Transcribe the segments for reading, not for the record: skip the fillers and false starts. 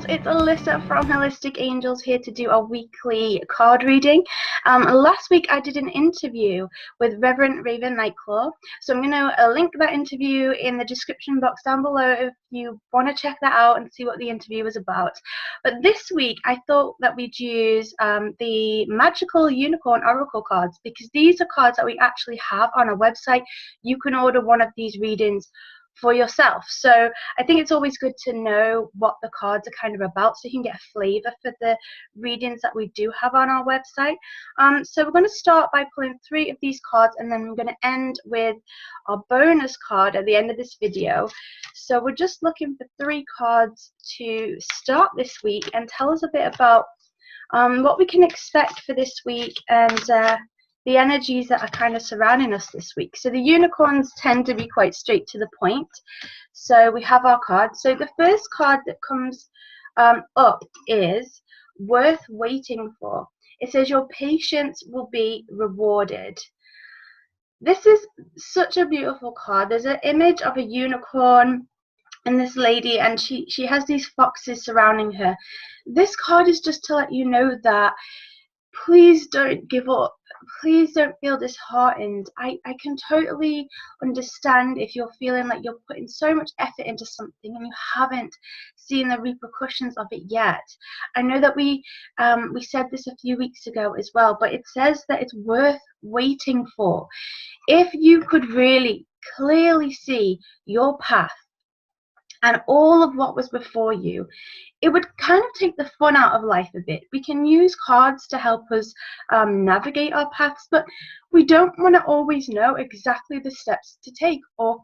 it's Alyssa from Holistic Angels here to do a weekly card reading. Last week I did an interview with Reverend Raven Nightclaw, so I'm going to link that interview in the description box down below if you want to check that out and see what the interview was about. But this week I thought that we'd use the Magical Unicorn Oracle cards, because these are cards that we actually have on our website. You can order one of these readings for yourself. So I think it's always good to know what the cards are kind of about, so you can get a flavor for the readings that we do have on our website. So we're going to start by pulling 3 of these cards, and then we're going to end with our bonus card at the end of this video. So we're just looking for 3 cards to start this week and tell us a bit about what we can expect for this week and the energies that are kind of surrounding us this week. So the unicorns tend to be quite straight to the point. So we have our cards. So the first card that comes up is worth waiting for. It says your patience will be rewarded. This is such a beautiful card. There's an image of a unicorn and this lady, and she has these foxes surrounding her. This card is just to let you know that please don't give up. Please don't feel disheartened. I can totally understand if you're feeling like you're putting so much effort into something and you haven't seen the repercussions of it yet. I know that we said this a few weeks ago as well, but it says that it's worth waiting for. If you could really clearly see your path and all of what was before you, it would kind of take the fun out of life a bit. We can use cards to help us navigate our paths, but we don't want to always know exactly the steps to take or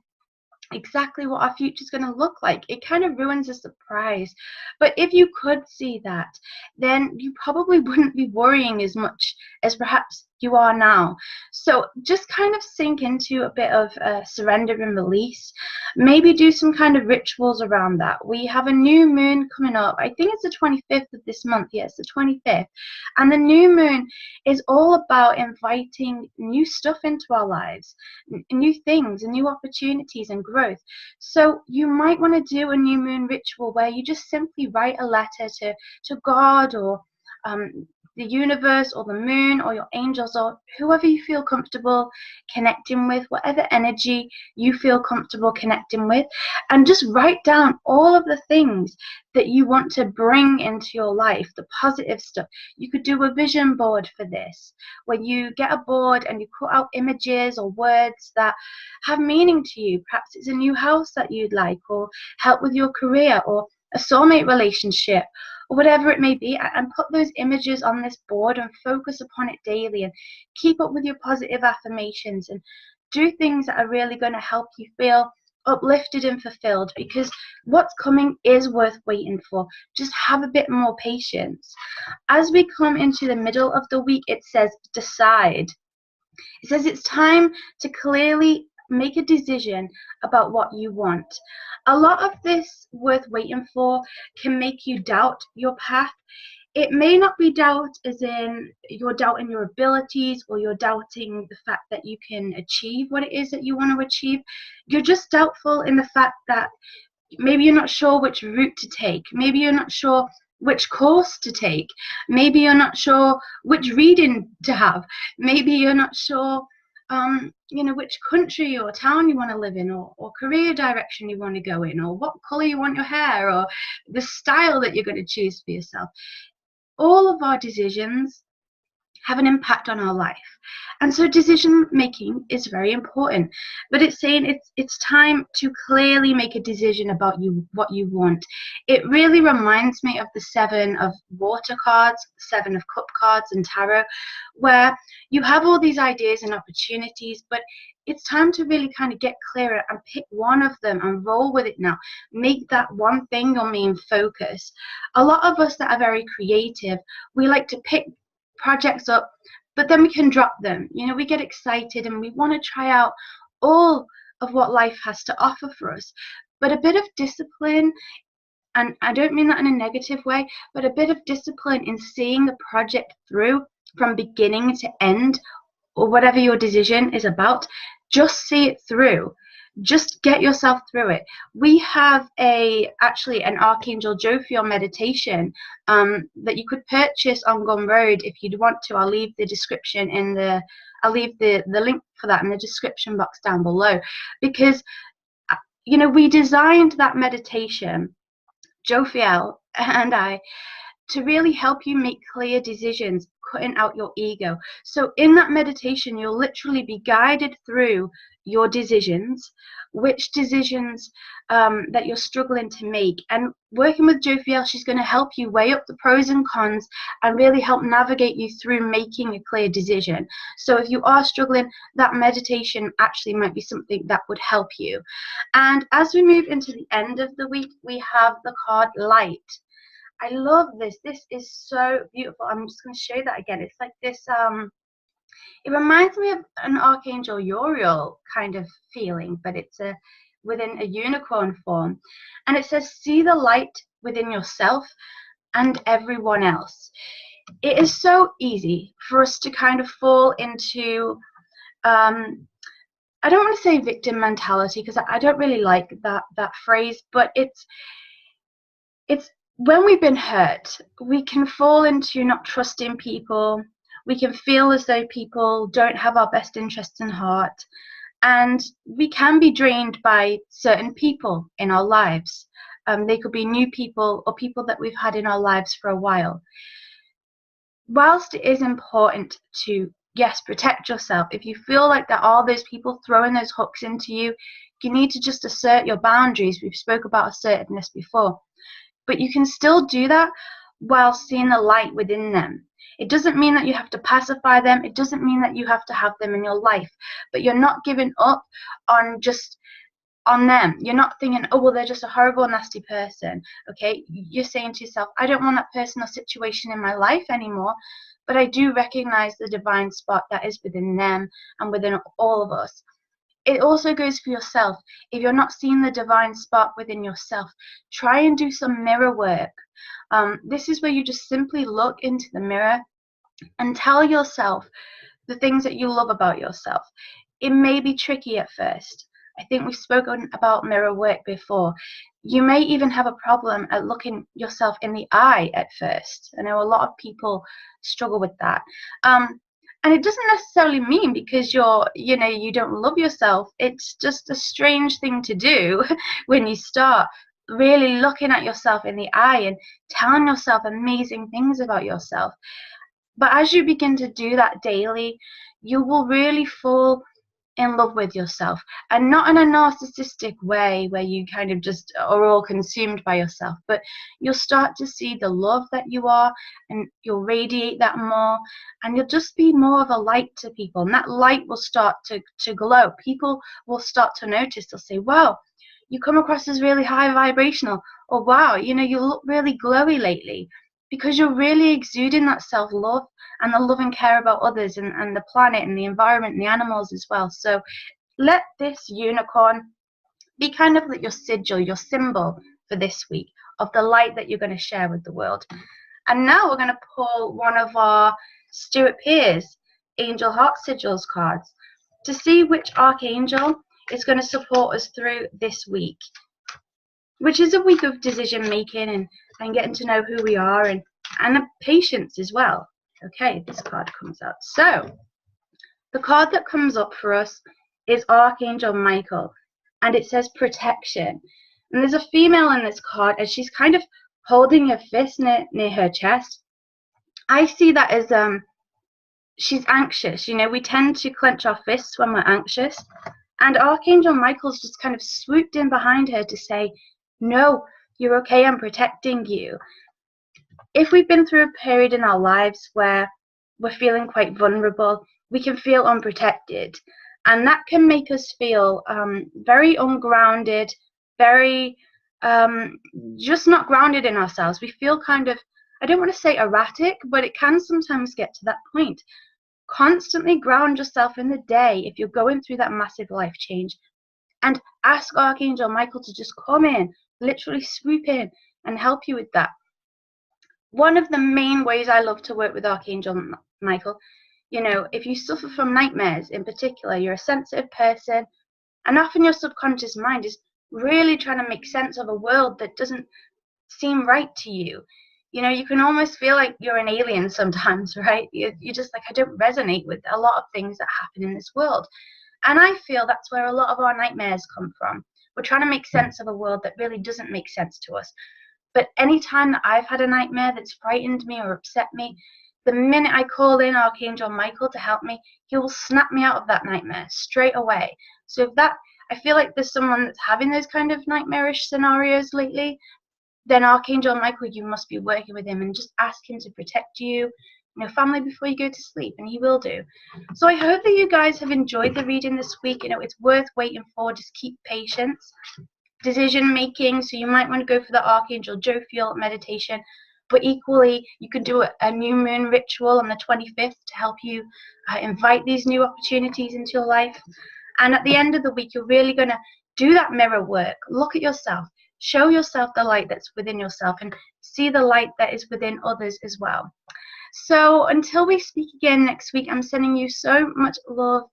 exactly what our future is going to look like. It kind of ruins the surprise. But if you could see that, then you probably wouldn't be worrying as much as perhaps you are now. So just kind of sink into a bit of surrender and release. Maybe do some kind of rituals around that. We have a new moon coming up. I think it's the 25th of this month. Yes, the 25th. And the new moon is all about inviting new stuff into our lives, new things and new opportunities and growth. So you might want to do a new moon ritual where you just simply write a letter to God or the universe or the moon or your angels or whoever you feel comfortable connecting with, whatever energy you feel comfortable connecting with, and just write down all of the things that you want to bring into your life, the positive stuff. You could do a vision board for this, where you get a board and you put out images or words that have meaning to you. Perhaps it's a new house that you'd like, or help with your career, or a soulmate relationship, or whatever it may be, and put those images on this board and focus upon it daily and keep up with your positive affirmations and do things that are really going to help you feel uplifted and fulfilled, because what's coming is worth waiting for. Just have a bit more patience. As we come into the middle of the week, it says decide. It says it's time to clearly make a decision about what you want. A lot of this worth waiting for can make you doubt your path. It may not be doubt as in you're doubting your abilities or you're doubting the fact that you can achieve what it is that you want to achieve. You're just doubtful in the fact that maybe you're not sure which route to take. Maybe you're not sure which course to take. Maybe you're not sure which reading to have. Maybe you're not sure which country or town you want to live in, or career direction you want to go in, or what color you want your hair, or the style that you're going to choose for yourself. All of our decisions have an impact on our life, and so decision making is very important. But it's saying it's time to clearly make a decision about what you want. It really reminds me of the 7 of water cards, 7 of cup cards and tarot, where you have all these ideas and opportunities, but it's time to really kind of get clearer and pick one of them and roll with it now. Make that one thing your main focus. A lot of us that are very creative, we like to pick projects up, but then we can drop them. We get excited and we want to try out all of what life has to offer for us. But a bit of discipline, and I don't mean that in a negative way, but a bit of discipline in seeing the project through from beginning to end, or whatever your decision is about, just see it through. Just get yourself through it. We have actually an Archangel Jophiel meditation that you could purchase on Gumroad if you'd want to. I'll leave the description I'll leave the link for that in the description box down below, because we designed that meditation, Jophiel and I, to really help you make clear decisions, cutting out your ego. So in that meditation, you'll literally be guided through your decisions, which decisions that you're struggling to make. And working with Jophiel, she's going to help you weigh up the pros and cons and really help navigate you through making a clear decision. So if you are struggling, that meditation actually might be something that would help you. And as we move into the end of the week, we have the card Light. I love this. This is so beautiful. I'm just going to show you that again. It's like this, it reminds me of an Archangel Uriel kind of feeling, but it's within a unicorn form. And it says, see the light within yourself and everyone else. It is so easy for us to kind of fall into, I don't want to say victim mentality, because I don't really like that phrase, but it's when we've been hurt, we can fall into not trusting people. We can feel as though people don't have our best interests in heart. And we can be drained by certain people in our lives. They could be new people or people that we've had in our lives for a while. Whilst it is important to, yes, protect yourself, if you feel like there are those people throwing those hooks into you, you need to just assert your boundaries. We've spoke about assertiveness before. But you can still do that while seeing the light within them. It doesn't mean that you have to pacify them. It doesn't mean that you have to have them in your life. But you're not giving up on them. You're not thinking, oh, well, they're just a horrible, nasty person. Okay? You're saying to yourself, I don't want that person or situation in my life anymore. But I do recognize the divine spot that is within them and within all of us. It also goes for yourself. If you're not seeing the divine spark within yourself, try and do some mirror work. This is where you just simply look into the mirror and tell yourself the things that you love about yourself. It may be tricky at first. I think we've spoken about mirror work before. You may even have a problem at looking yourself in the eye at first. I know a lot of people struggle with that. And it doesn't necessarily mean because you don't love yourself. It's just a strange thing to do when you start really looking at yourself in the eye and telling yourself amazing things about yourself. But as you begin to do that daily, you will really fall in love with yourself, and not in a narcissistic way where you kind of just are all consumed by yourself, but you'll start to see the love that you are, and you'll radiate that more, and you'll just be more of a light to people, and that light will start to glow. People will start to notice. They'll say, wow, you come across as really high vibrational, or wow, you look really glowy lately, because you're really exuding that self-love and the love and care about others and the planet and the environment and the animals as well. So let this unicorn be kind of like your sigil, your symbol for this week of the light that you're going to share with the world. And now we're going to pull one of our Stuart Pearce Angel Heart Sigils cards to see which archangel is going to support us through this week, which is a week of decision making and getting to know who we are and patience as well. Okay, this card comes out. So the card that comes up for us is Archangel Michael, and it says protection. And there's a female in this card, and she's kind of holding her fist near her chest. I see that as she's anxious. We tend to clench our fists when we're anxious, and Archangel Michael's just kind of swooped in behind her to say, no, you're okay, I'm protecting you. If we've been through a period in our lives where we're feeling quite vulnerable, we can feel unprotected, and that can make us feel very ungrounded, very just not grounded in ourselves. We feel kind of, I don't want to say erratic, but it can sometimes get to that point. Constantly ground yourself in the day if you're going through that massive life change, and ask Archangel Michael to just come in, literally swoop in and help you with that. One of the main ways I love to work with Archangel Michael, if you suffer from nightmares in particular, you're a sensitive person, And often your subconscious mind is really trying to make sense of a world that doesn't seem right to you. You know, you can almost feel like you're an alien sometimes, right? You're just like, I don't resonate with a lot of things that happen in this world. And I feel that's where a lot of our nightmares come from. We're trying to make sense of a world that really doesn't make sense to us. But any time that I've had a nightmare that's frightened me or upset me, the minute I call in Archangel Michael to help me, he will snap me out of that nightmare straight away. So if that, I feel like there's someone that's having those kind of nightmarish scenarios lately, then Archangel Michael, you must be working with him and just ask him to protect you, family before you go to sleep, and he will do. So I hope that you guys have enjoyed the reading this week. It's worth waiting for. Just keep patience. Decision making, so you might want to go for the Archangel Jophiel meditation, but equally you could do a new moon ritual on the 25th to help you invite these new opportunities into your life. And at the end of the week, you're really going to do that mirror work. Look at yourself, show yourself the light that's within yourself, and see the light that is within others as well. So until we speak again next week, I'm sending you so much love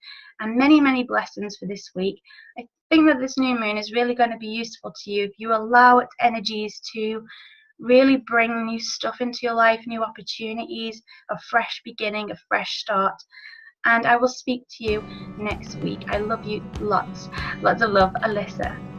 and many, many blessings for this week. I think that this new moon is really going to be useful to you if you allow its energies to really bring new stuff into your life, new opportunities, a fresh beginning, a fresh start. And I will speak to you next week. I love you lots. Lots of love, Alyssa.